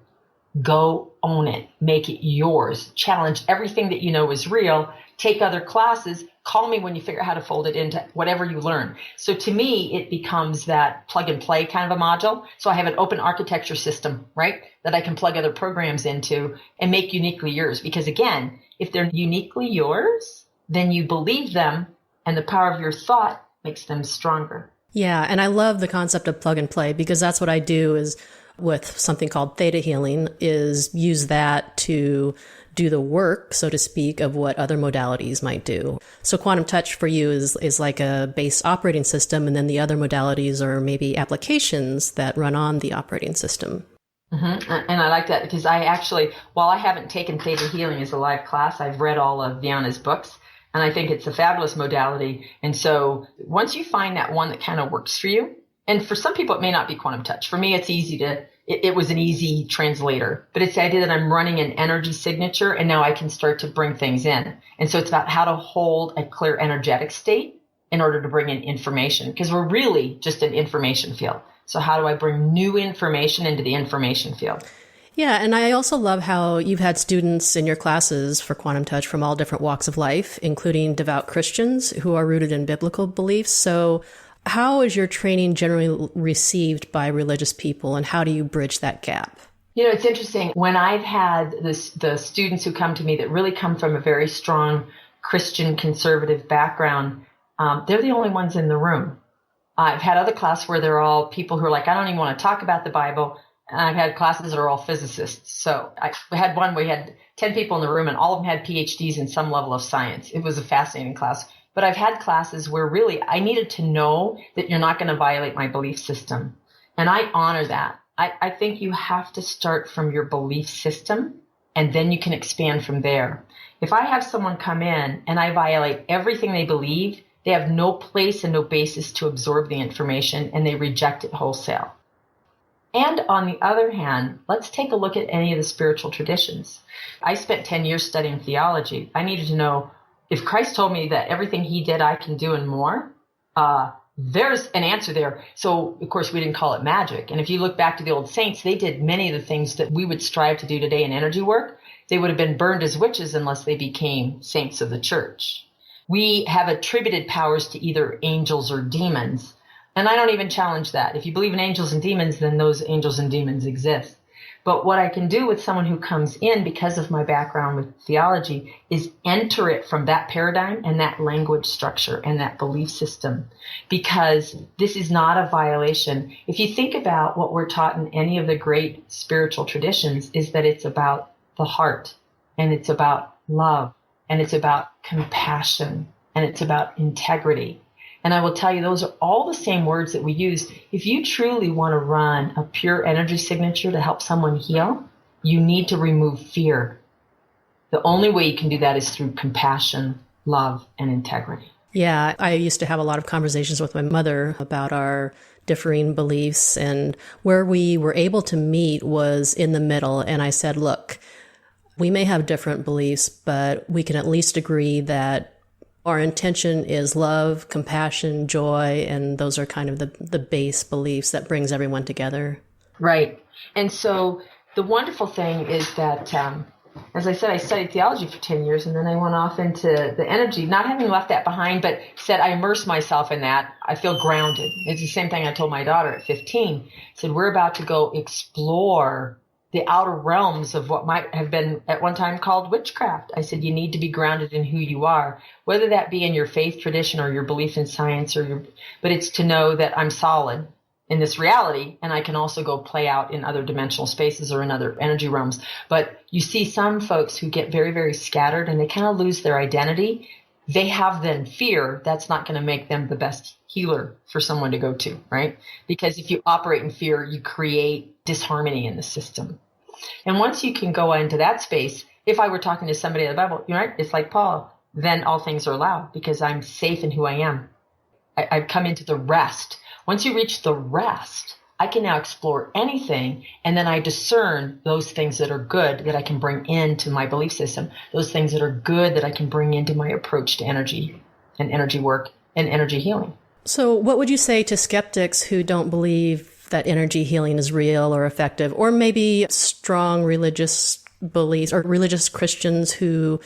Go own it. Make it yours. Challenge everything that you know is real. Take other classes. Call me when you figure out how to fold it into whatever you learn. So to me, it becomes that plug and play kind of a module. So I have an open architecture system, right, that I can plug other programs into and make uniquely yours. Because again, if they're uniquely yours, then you believe them and the power of your thought makes them stronger. Yeah. And I love the concept of plug and play because that's what I do is with something called theta healing, is use that to do the work, so to speak, of what other modalities might do. So Quantum Touch for you is like a base operating system, and then the other modalities are maybe applications that run on the operating system. Mm-hmm. And I like that because I actually, while I haven't taken theta healing as a live class, I've read all of Viana's books, and I think it's a fabulous modality. And so once you find that one that kind of works for you, and for some people, it may not be Quantum Touch. For me, it's easy it was an easy translator. But it's the idea that I'm running an energy signature, and now I can start to bring things in. And so it's about how to hold a clear energetic state in order to bring in information, because we're really just an information field. So how do I bring new information into the information field? Yeah, and I also love how you've had students in your classes for Quantum Touch from all different walks of life, including devout Christians who are rooted in biblical beliefs. So how is your training generally received by religious people, and how do you bridge that gap? You know, it's interesting. When I've had the students who come to me that really come from a very strong Christian conservative background, they're the only ones in the room. I've had other classes where they're all people who are like, I don't even want to talk about the Bible. And I've had classes that are all physicists. So we had one where we had 10 people in the room and all of them had PhDs in some level of science. It was a fascinating class. But I've had classes where really I needed to know that you're not going to violate my belief system. And I honor that. I think you have to start from your belief system and then you can expand from there. If I have someone come in and I violate everything they believe, they have no place and no basis to absorb the information and they reject it wholesale. And on the other hand, let's take a look at any of the spiritual traditions. I spent 10 years studying theology. I needed to know if Christ told me that everything he did, I can do and more, there's an answer there. So, of course, we didn't call it magic. And if you look back to the old saints, they did many of the things that we would strive to do today in energy work. They would have been burned as witches unless they became saints of the church. We have attributed powers to either angels or demons. And I don't even challenge that. If you believe in angels and demons, then those angels and demons exist. But what I can do with someone who comes in because of my background with theology is enter it from that paradigm and that language structure and that belief system, because this is not a violation. If you think about what we're taught in any of the great spiritual traditions, is that it's about the heart and it's about love and it's about compassion and it's about integrity. And I will tell you, those are all the same words that we use. If you truly want to run a pure energy signature to help someone heal, you need to remove fear. The only way you can do that is through compassion, love, and integrity. Yeah, I used to have a lot of conversations with my mother about our differing beliefs, and where we were able to meet was in the middle. And I said, look, we may have different beliefs, but we can at least agree that our intention is love, compassion, joy, and those are kind of the base beliefs that brings everyone together. Right. And so the wonderful thing is that, as I said, I studied theology for 10 years, and then I went off into the energy, not having left that behind, but said I immerse myself in that. I feel grounded. It's the same thing I told my daughter at 15. I said, we're about to go explore the outer realms of what might have been at one time called witchcraft. I said, you need to be grounded in who you are, whether that be in your faith tradition or your belief in science, but it's to know that I'm solid in this reality, and I can also go play out in other dimensional spaces or in other energy realms. But you see some folks who get very, very scattered and they kind of lose their identity. They have then fear. That's not going to make them the best healer for someone to go to, right? Because if you operate in fear, you create disharmony in the system. And once you can go into that space, if I were talking to somebody in the Bible, you're right, it's like Paul, then all things are allowed because I'm safe in who I am. I've come into the rest. Once you reach the rest, I can now explore anything, and then I discern those things that are good that I can bring into my belief system, those things that are good that I can bring into my approach to energy and energy work and energy healing. So what would you say to skeptics who don't believe that energy healing is real or effective, or maybe strong religious beliefs or religious Christians who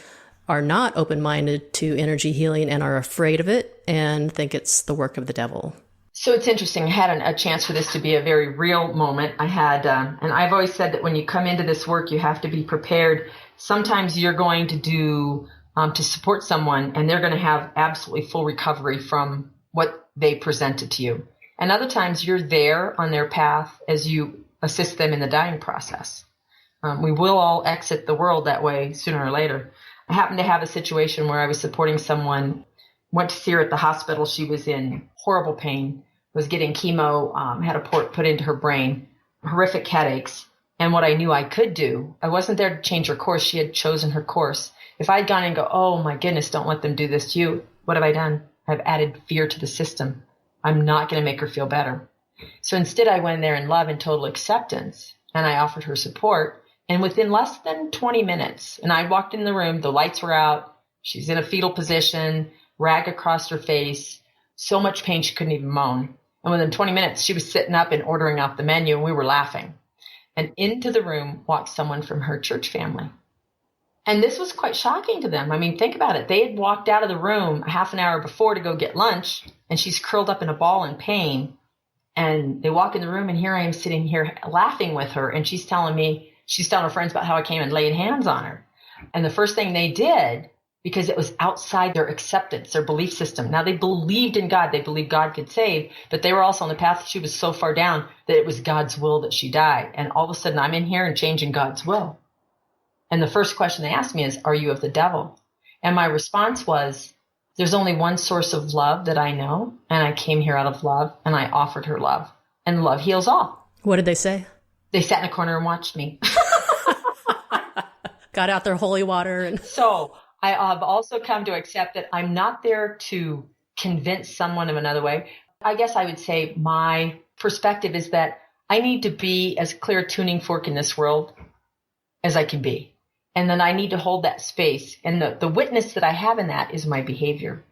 are not open-minded to energy healing and are afraid of it and think it's the work of the devil? So it's interesting. I had a chance for this to be a very real moment. I had, and I've always said that when you come into this work, you have to be prepared. Sometimes you're going to do, to support someone, and they're going to have absolutely full recovery from what they presented to you. And other times you're there on their path as you assist them in the dying process. We will all exit the world that way sooner or later. I happened to have a situation where I was supporting someone, went to see her at the hospital. She was in horrible pain, was getting chemo, had a port put into her brain, horrific headaches. And what I knew I could do, I wasn't there to change her course. She had chosen her course. If I'd gone and go, oh my goodness, don't let them do this to you, what have I done? I've added fear to the system. I'm not going to make her feel better. So instead, I went in there in love and total acceptance, and I offered her support. And within less than 20 minutes, and I walked in the room, the lights were out, she's in a fetal position, rag across her face, so much pain she couldn't even moan. And within 20 minutes, she was sitting up and ordering off the menu, and we were laughing. And into the room walked someone from her church family. And this was quite shocking to them. I mean, think about it. They had walked out of the room a half an hour before to go get lunch, and she's curled up in a ball in pain. And they walk in the room, and here I am sitting here laughing with her, and she's telling her friends about how I came and laid hands on her. And the first thing they did because it was outside their acceptance, their belief system. Now, they believed in God. They believed God could save, but they were also on the path. She was so far down that it was God's will that she die. And all of a sudden, I'm in here and changing God's will. And the first question they asked me is, are you of the devil? And my response was, there's only one source of love that I know, and I came here out of love, and I offered her love. And love heals all. What did they say? They sat in a corner and watched me. Got out their holy water. And So I have also come to accept that I'm not there to convince someone of another way. I guess I would say my perspective is that I need to be as clear a tuning fork in this world as I can be. And then I need to hold that space. And the witness that I have in that is my behavior.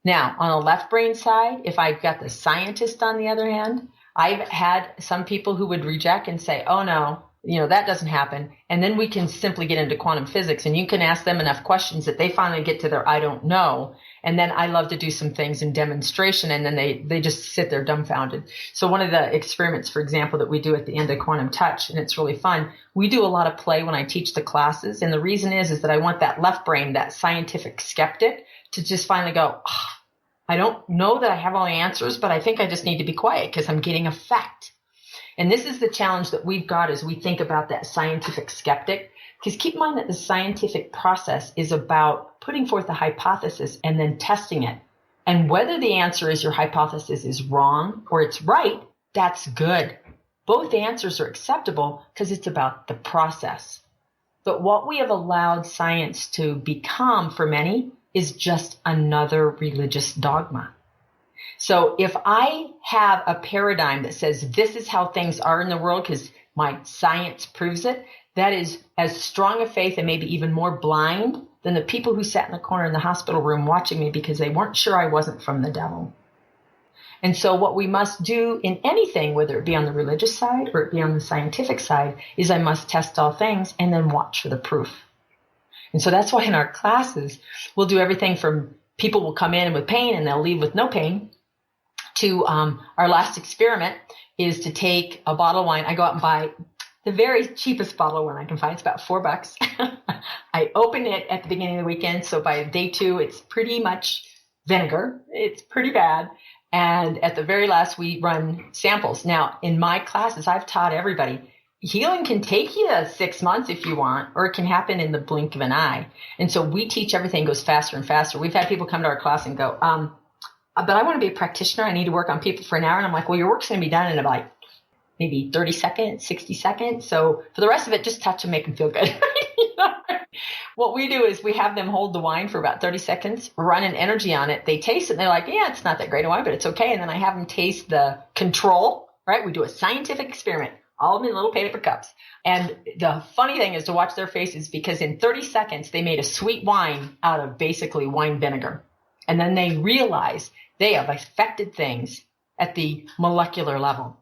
Now, on a left brain side, if I've got the scientist on the other hand, I've had some people who would reject and say, oh no, that doesn't happen. And then we can simply get into quantum physics, and you can ask them enough questions that they finally get to their I don't know. And then I love to do some things in demonstration, and then they just sit there dumbfounded. So one of the experiments, for example, that we do at the end of Quantum Touch, and it's really fun, we do a lot of play when I teach the classes. And the reason is that I want that left brain, that scientific skeptic, to just finally go, I don't know that I have all the answers, but I think I just need to be quiet because I'm getting a fact. And this is the challenge that we've got as we think about that scientific skeptic. Because keep in mind that the scientific process is about putting forth a hypothesis and then testing it. And whether the answer is your hypothesis is wrong or it's right, that's good. Both answers are acceptable because it's about the process. But what we have allowed science to become for many is just another religious dogma. So if I have a paradigm that says this is how things are in the world because my science proves it, that is as strong a faith and maybe even more blind than the people who sat in the corner in the hospital room watching me because they weren't sure I wasn't from the devil. And so what we must do in anything, whether it be on the religious side or it be on the scientific side, is I must test all things and then watch for the proof. And so that's why in our classes, we'll do everything from people will come in with pain and they'll leave with no pain to our last experiment is to take a bottle of wine. I go out and buy the very cheapest bottle of wine I can find. It's about $4. I open it at the beginning of the weekend. So by day 2, it's pretty much vinegar. It's pretty bad. And at the very last, we run samples. Now, in my classes, I've taught everybody, healing can take you 6 months if you want, or it can happen in the blink of an eye. And so we teach everything goes faster and faster. We've had people come to our class and go, but I want to be a practitioner. I need to work on people for an hour. And I'm like, well, your work's going to be done in about maybe 30 seconds, 60 seconds. So for the rest of it, just touch and make them feel good. What we do is we have them hold the wine for about 30 seconds, run an energy on it. They taste it and they're like, yeah, it's not that great a wine, but it's okay. And then I have them taste the control, right? We do a scientific experiment, all of them in little paper cups. And the funny thing is to watch their faces because in 30 seconds, they made a sweet wine out of basically wine vinegar. And then they realize they have affected things at the molecular level,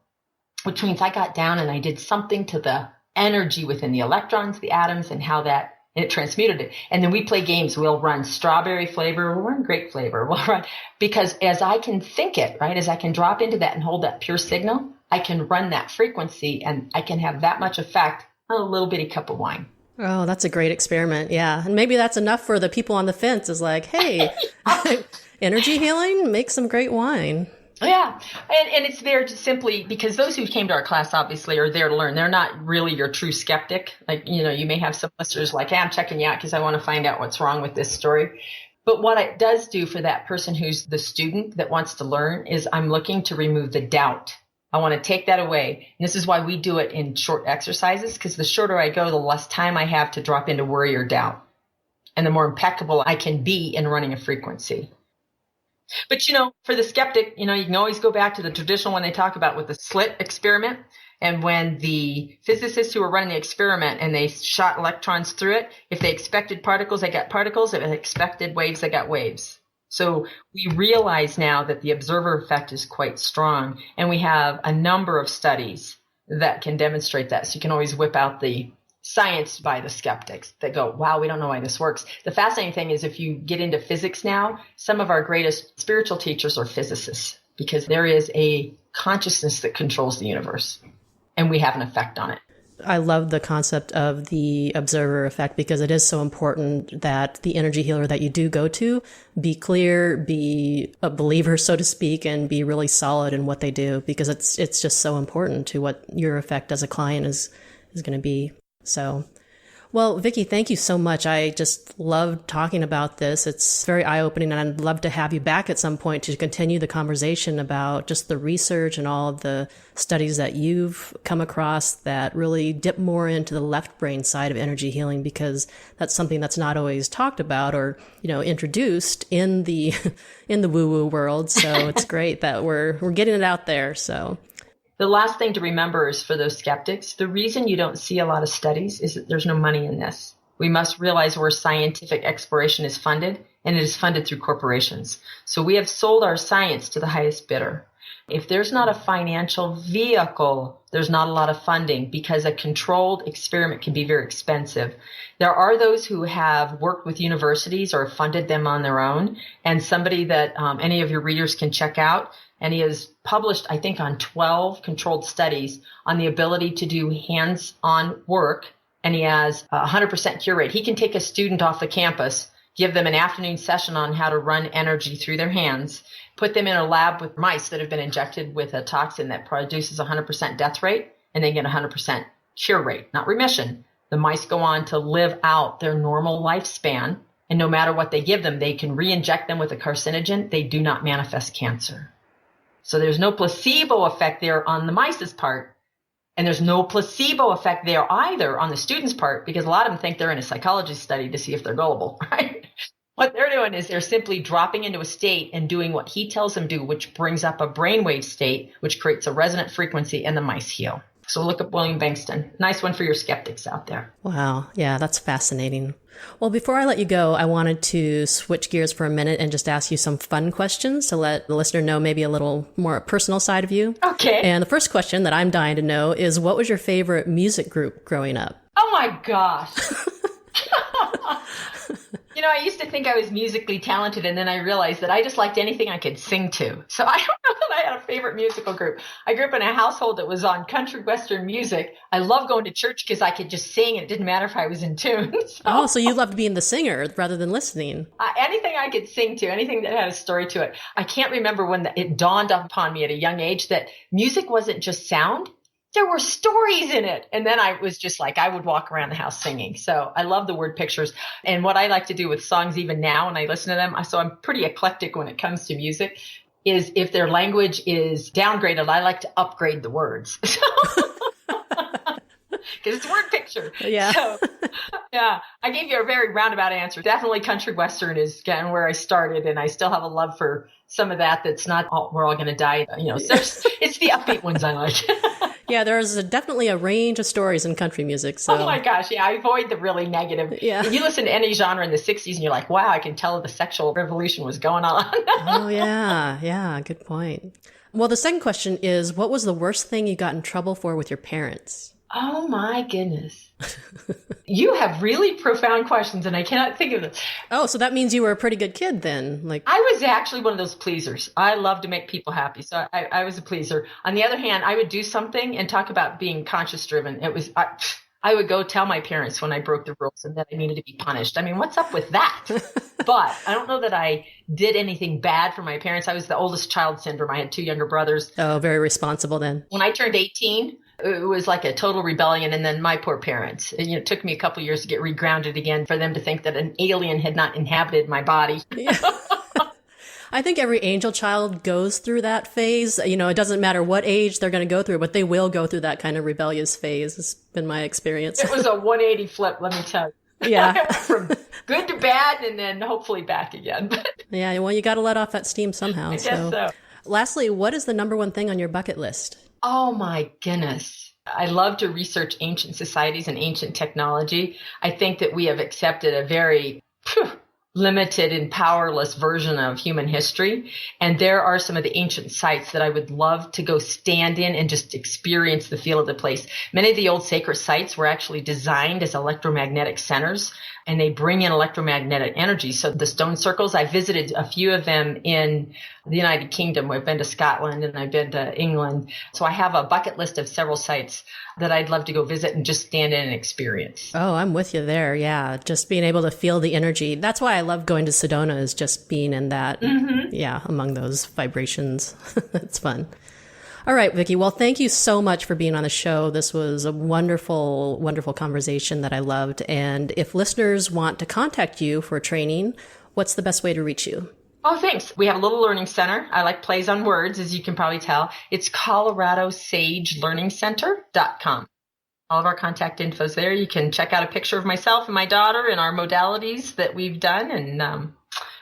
which means I got down and I did something to the energy within the electrons, the atoms, and how that it transmuted it. And then we play games. We'll run strawberry flavor. We'll run grape flavor. We'll run because as I can think it, right, as I can drop into that and hold that pure signal, I can run that frequency and I can have that much effect on a little bitty cup of wine. Oh, that's a great experiment. Yeah. And maybe that's enough for the people on the fence is like, hey, energy healing, make some great wine. Yeah. And it's there to simply because those who came to our class obviously are there to learn. They're not really your true skeptic. Like, you may have some listeners like, hey, I'm checking you out because I want to find out what's wrong with this story. But what it does do for that person who's the student that wants to learn is I'm looking to remove the doubt. I want to take that away. And this is why we do it in short exercises, because the shorter I go, the less time I have to drop into worry or doubt. And the more impeccable I can be in running a frequency. But, for the skeptic, you can always go back to the traditional one they talk about with the slit experiment. And when the physicists who were running the experiment and they shot electrons through it, if they expected particles, they got particles. If they expected waves, they got waves. So we realize now that the observer effect is quite strong. And we have a number of studies that can demonstrate that. So you can always whip out the science by the skeptics that go, wow, we don't know why this works. The fascinating thing is if you get into physics now, some of our greatest spiritual teachers are physicists because there is a consciousness that controls the universe and we have an effect on it. I love the concept of the observer effect because it is so important that the energy healer that you do go to be clear, be a believer, so to speak, and be really solid in what they do, because it's just so important to what your effect as a client is going to be. So, well, Vickie, thank you so much. I just love talking about this. It's very eye-opening, and I'd love to have you back at some point to continue the conversation about just the research and all of the studies that you've come across that really dip more into the left brain side of energy healing, because that's something that's not always talked about or, introduced in the in the woo-woo world. So it's great that we're getting it out there. So the last thing to remember is for those skeptics, the reason you don't see a lot of studies is that there's no money in this. We must realize where scientific exploration is funded, and it is funded through corporations. So we have sold our science to the highest bidder. If there's not a financial vehicle, there's not a lot of funding, because a controlled experiment can be very expensive. There are those who have worked with universities or funded them on their own, and somebody that any of your readers can check out. And he has published, I think, on 12 controlled studies on the ability to do hands-on work. And he has a 100% cure rate. He can take a student off the campus, give them an afternoon session on how to run energy through their hands, put them in a lab with mice that have been injected with a toxin that produces a 100% death rate, and they get a 100% cure rate, not remission. The mice go on to live out their normal lifespan. And no matter what they give them, they can re-inject them with a carcinogen. They do not manifest cancer. So there's no placebo effect there on the mice's part. And there's no placebo effect there either on the student's part, because a lot of them think they're in a psychology study to see if they're gullible, right? What they're doing is they're simply dropping into a state and doing what he tells them to do, which brings up a brainwave state, which creates a resonant frequency, and the mice heal. So look up William Bankston. Nice one for your skeptics out there. Wow. Yeah, that's fascinating. Well, before I let you go, I wanted to switch gears for a minute and just ask you some fun questions to let the listener know maybe a little more personal side of you. Okay. And the first question that I'm dying to know is, what was your favorite music group growing up? Oh my gosh. I used to think I was musically talented, and then I realized that I just liked anything I could sing to. So I don't know that I had a favorite musical group. I grew up in a household that was on country western music. I loved going to church because I could just sing, and it didn't matter if I was in tune. So you loved being the singer rather than listening. Anything I could sing to, anything that had a story to it. I can't remember when it dawned upon me at a young age that music wasn't just sound. There were stories in it. And then I was just like, I would walk around the house singing. So I love the word pictures. And what I like to do with songs even now when I listen to them, so I'm pretty eclectic when it comes to music, is if their language is downgraded, I like to upgrade the words. Because it's word picture. Yeah. So, yeah, I gave you a very roundabout answer. Definitely country western is again where I started, and I still have a love for some of that. That's not we're all going to die. It's the upbeat ones I like. Yeah, there's definitely a range of stories in country music. So. Oh my gosh, yeah, I avoid the really negative. Yeah. You listen to any genre in the 60s and you're like, wow, I can tell the sexual revolution was going on. Oh yeah, good point. Well, the second question is, what was the worst thing you got in trouble for with your parents? Oh my goodness. You have really profound questions, and I cannot think of them. Oh, so that means you were a pretty good kid then. I was actually one of those pleasers. I love to make people happy. So I was a pleaser. On the other hand, I would do something and talk about being conscious driven. It was, I would go tell my parents when I broke the rules and that I needed to be punished. I mean, what's up with that? But I don't know that I did anything bad for my parents. I was the oldest child syndrome. I had two younger brothers. Oh, very responsible then. When I turned 18, it was like a total rebellion. And then my poor parents, it took me a couple of years to get regrounded again for them to think that an alien had not inhabited my body. Yeah. I think every angel child goes through that phase. It doesn't matter what age they're going to go through, but they will go through that kind of rebellious phase. It's been my experience. It was a 180 flip, let me tell you. Yeah. From good to bad and then hopefully back again. Yeah, well, you got to let off that steam somehow. I guess so. Lastly, what is the number one thing on your bucket list? Oh my goodness. I love to research ancient societies and ancient technology. I think that we have accepted a very limited and powerless version of human history. And there are some of the ancient sites that I would love to go stand in and just experience the feel of the place. Many of the old sacred sites were actually designed as electromagnetic centers, and they bring in electromagnetic energy. So the stone circles, I visited a few of them in the United Kingdom. I've been to Scotland and I've been to England. So I have a bucket list of several sites that I'd love to go visit and just stand in and experience. Oh, I'm with you there. Yeah. Just being able to feel the energy. That's why I love going to Sedona, is just being in that, among those vibrations. It's fun. All right, Vickie. Well, thank you so much for being on the show. This was a wonderful, wonderful conversation that I loved. And if listeners want to contact you for training, what's the best way to reach you? Oh, thanks. We have a little learning center. I like plays on words, as you can probably tell. It's ColoradoSageLearningCenter.com. All of our contact info is there. You can check out a picture of myself and my daughter and our modalities that we've done. And I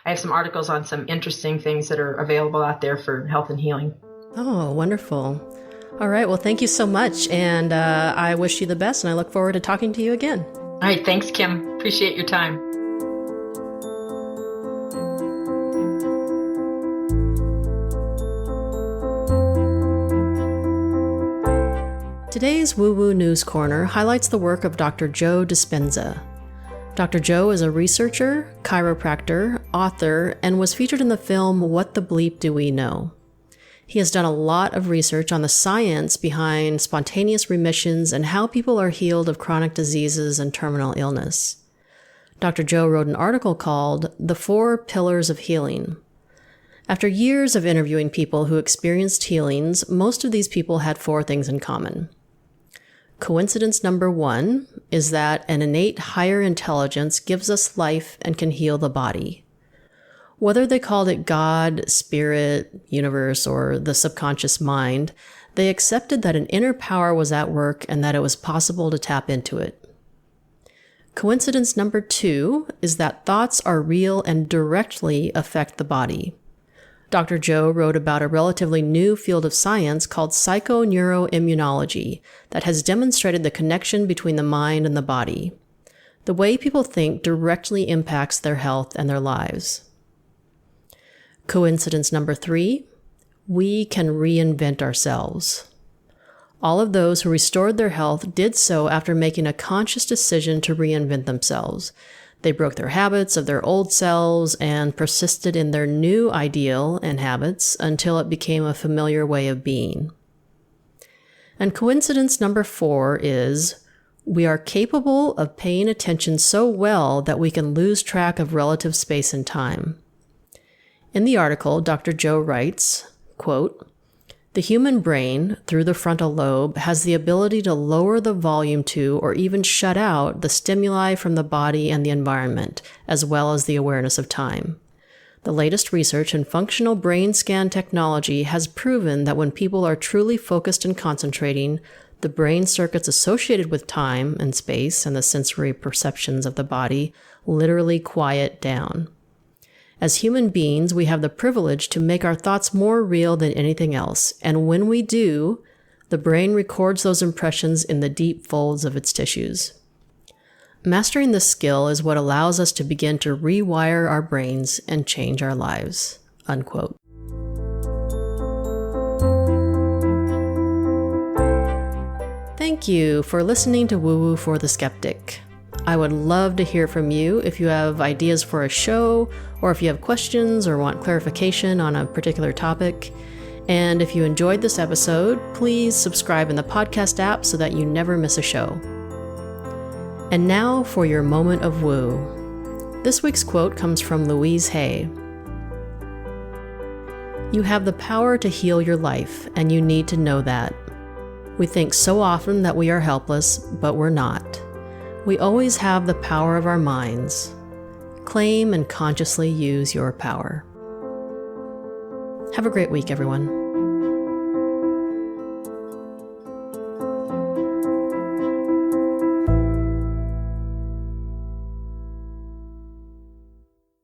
have some articles on some interesting things that are available out there for health and healing. Oh, wonderful. All right. Well, thank you so much. And I wish you the best. And I look forward to talking to you again. All right. Thanks, Kim. Appreciate your time. Today's WooWoo News Corner highlights the work of Dr. Joe Dispenza. Dr. Joe is a researcher, chiropractor, author, and was featured in the film What the Bleep Do We Know? He has done a lot of research on the science behind spontaneous remissions and how people are healed of chronic diseases and terminal illness. Dr. Joe wrote an article called The 4 Pillars of Healing. After years of interviewing people who experienced healings, most of these people had 4 things in common. Coincidence number 1 is that an innate higher intelligence gives us life and can heal the body. Whether they called it God, spirit, universe, or the subconscious mind, they accepted that an inner power was at work and that it was possible to tap into it. Coincidence number 2 is that thoughts are real and directly affect the body. Dr. Joe wrote about a relatively new field of science called psychoneuroimmunology that has demonstrated the connection between the mind and the body. The way people think directly impacts their health and their lives. Coincidence number 3, we can reinvent ourselves. All of those who restored their health did so after making a conscious decision to reinvent themselves. They broke their habits of their old selves and persisted in their new ideal and habits until it became a familiar way of being. And coincidence number 4 is we are capable of paying attention so well that we can lose track of relative space and time. In the article, Dr. Joe writes, quote, "The human brain, through the frontal lobe, has the ability to lower the volume to or even shut out the stimuli from the body and the environment, as well as the awareness of time. The latest research in functional brain scan technology has proven that when people are truly focused and concentrating, the brain circuits associated with time and space and the sensory perceptions of the body literally quiet down. As human beings, we have the privilege to make our thoughts more real than anything else, and when we do, the brain records those impressions in the deep folds of its tissues. Mastering this skill is what allows us to begin to rewire our brains and change our lives." Unquote. Thank you for listening to WooWoo for the Skeptic. I would love to hear from you if you have ideas for a show, or if you have questions or want clarification on a particular topic. And if you enjoyed this episode, please subscribe in the podcast app so that you never miss a show. And now for your moment of woo. This week's quote comes from Louise Hay. "You have the power to heal your life, and you need to know that. We think so often that we are helpless, but we're not. We always have the power of our minds. Claim and consciously use your power." Have a great week, everyone.